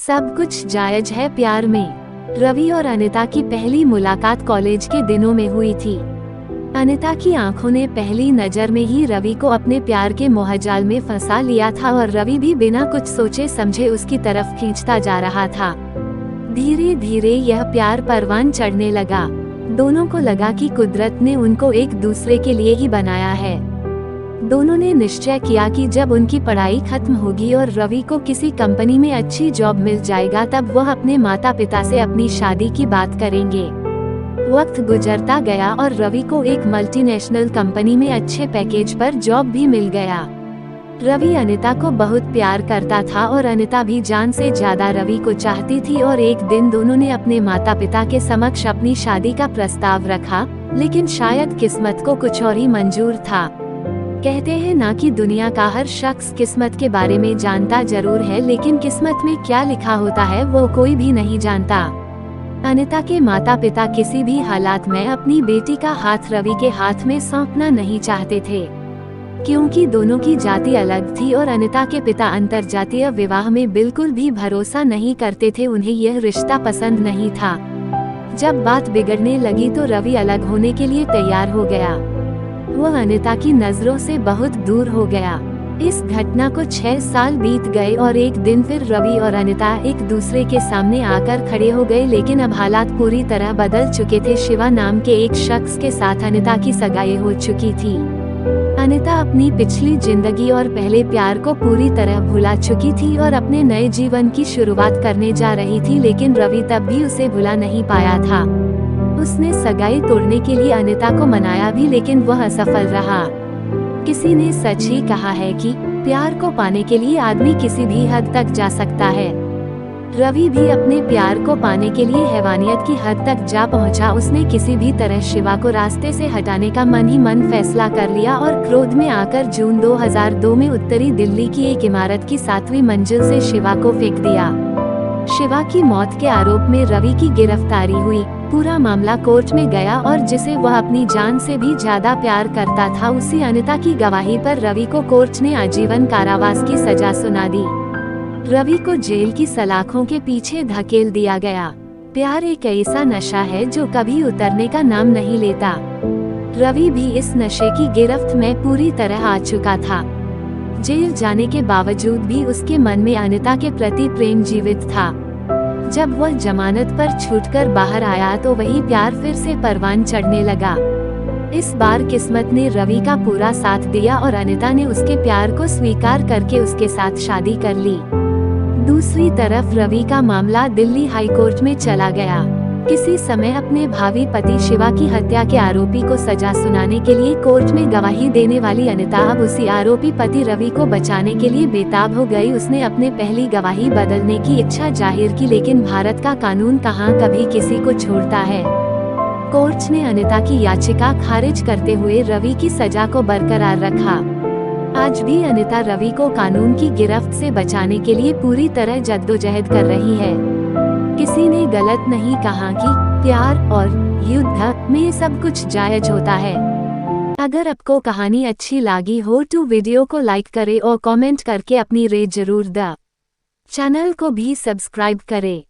सब कुछ जायज है प्यार में। रवि और अनिता की पहली मुलाकात कॉलेज के दिनों में हुई थी। अनिता की आंखों ने पहली नजर में ही रवि को अपने प्यार के मोहजाल में फंसा लिया था और रवि भी बिना कुछ सोचे समझे उसकी तरफ खींचता जा रहा था। धीरे धीरे यह प्यार परवान चढ़ने लगा। दोनों को लगा कि कुदरत ने उनको एक दूसरे के लिए ही बनाया है। दोनों ने निश्चय किया कि जब उनकी पढ़ाई खत्म होगी और रवि को किसी कंपनी में अच्छी जॉब मिल जाएगा तब वह अपने माता पिता से अपनी शादी की बात करेंगे। वक्त गुजरता गया और रवि को एक मल्टीनेशनल कंपनी में अच्छे पैकेज पर जॉब भी मिल गया। रवि अनिता को बहुत प्यार करता था और अनिता भी जान से ज्यादा रवि को चाहती थी और एक दिन दोनों ने अपने माता पिता के समक्ष अपनी शादी का प्रस्ताव रखा, लेकिन शायद किस्मत को कुछ और ही मंजूर था। कहते हैं ना कि दुनिया का हर शख्स किस्मत के बारे में जानता जरूर है, लेकिन किस्मत में क्या लिखा होता है वो कोई भी नहीं जानता। अनिता के माता पिता किसी भी हालात में अपनी बेटी का हाथ रवि के हाथ में सौंपना नहीं चाहते थे, क्योंकि दोनों की जाति अलग थी और अनिता के पिता अंतरजातीय विवाह में बिल्कुल भी भरोसा नहीं करते थे। उन्हें यह रिश्ता पसंद नहीं था। जब बात बिगड़ने लगी तो रवि अलग होने के लिए तैयार हो गया। वह अनिता की नजरों से बहुत दूर हो गया। इस घटना को 6 साल बीत गए और एक दिन फिर रवि और अनिता एक दूसरे के सामने आकर खड़े हो गए, लेकिन अब हालात पूरी तरह बदल चुके थे। शिवा नाम के एक शख्स के साथ अनिता की सगाई हो चुकी थी। अनिता अपनी पिछली जिंदगी और पहले प्यार को पूरी तरह भुला चुकी थी और अपने नए जीवन की शुरुआत करने जा रही थी, लेकिन रवि तब भी उसे भुला नहीं पाया था। उसने सगाई तोड़ने के लिए अनिता को मनाया भी, लेकिन वह असफल रहा। किसी ने सच ही कहा है कि प्यार को पाने के लिए आदमी किसी भी हद तक जा सकता है। रवि भी अपने प्यार को पाने के लिए हैवानियत की हद तक जा पहुंचा। उसने किसी भी तरह शिवा को रास्ते से हटाने का मन ही मन फैसला कर लिया और क्रोध में आकर जून 2002 में उत्तरी दिल्ली की एक इमारत की 7वीं मंजिल से शिवा को फेंक दिया। शिवा की मौत के आरोप में रवि की गिरफ्तारी हुई। पूरा मामला कोर्ट में गया और जिसे वह अपनी जान से भी ज्यादा प्यार करता था, उसी अनिता की गवाही पर रवि को कोर्ट ने आजीवन कारावास की सजा सुना दी। रवि को जेल की सलाखों के पीछे धकेल दिया गया। प्यार एक ऐसा नशा है जो कभी उतरने का नाम नहीं लेता। रवि भी इस नशे की गिरफ्त में पूरी तरह आ चुका था। जेल जाने के बावजूद भी उसके मन में अनिता के प्रति प्रेम जीवित था। जब वह जमानत पर छूटकर बाहर आया तो वही प्यार फिर से परवान चढ़ने लगा। इस बार किस्मत ने रवि का पूरा साथ दिया और अनिता ने उसके प्यार को स्वीकार करके उसके साथ शादी कर ली। दूसरी तरफ रवि का मामला दिल्ली हाई कोर्ट में चला गया। किसी समय अपने भावी पति शिवा की हत्या के आरोपी को सजा सुनाने के लिए कोर्ट में गवाही देने वाली अनिता अब उसी आरोपी पति रवि को बचाने के लिए बेताब हो गई। उसने अपने पहली गवाही बदलने की इच्छा जाहिर की, लेकिन भारत का कानून कहाँ कभी किसी को छोड़ता है। कोर्ट ने अनिता की याचिका खारिज करते हुए रवि की सजा को बरकरार रखा। आज भी अनिता रवि को कानून की गिरफ्त से बचाने के लिए पूरी तरह जद्दोजहद कर रही है। किसी ने गलत नहीं कहा कि प्यार और युद्ध में सब कुछ जायज होता है। अगर आपको कहानी अच्छी लगी हो तो वीडियो को लाइक करें और कमेंट करके अपनी राय जरूर दें। चैनल को भी सब्सक्राइब करें।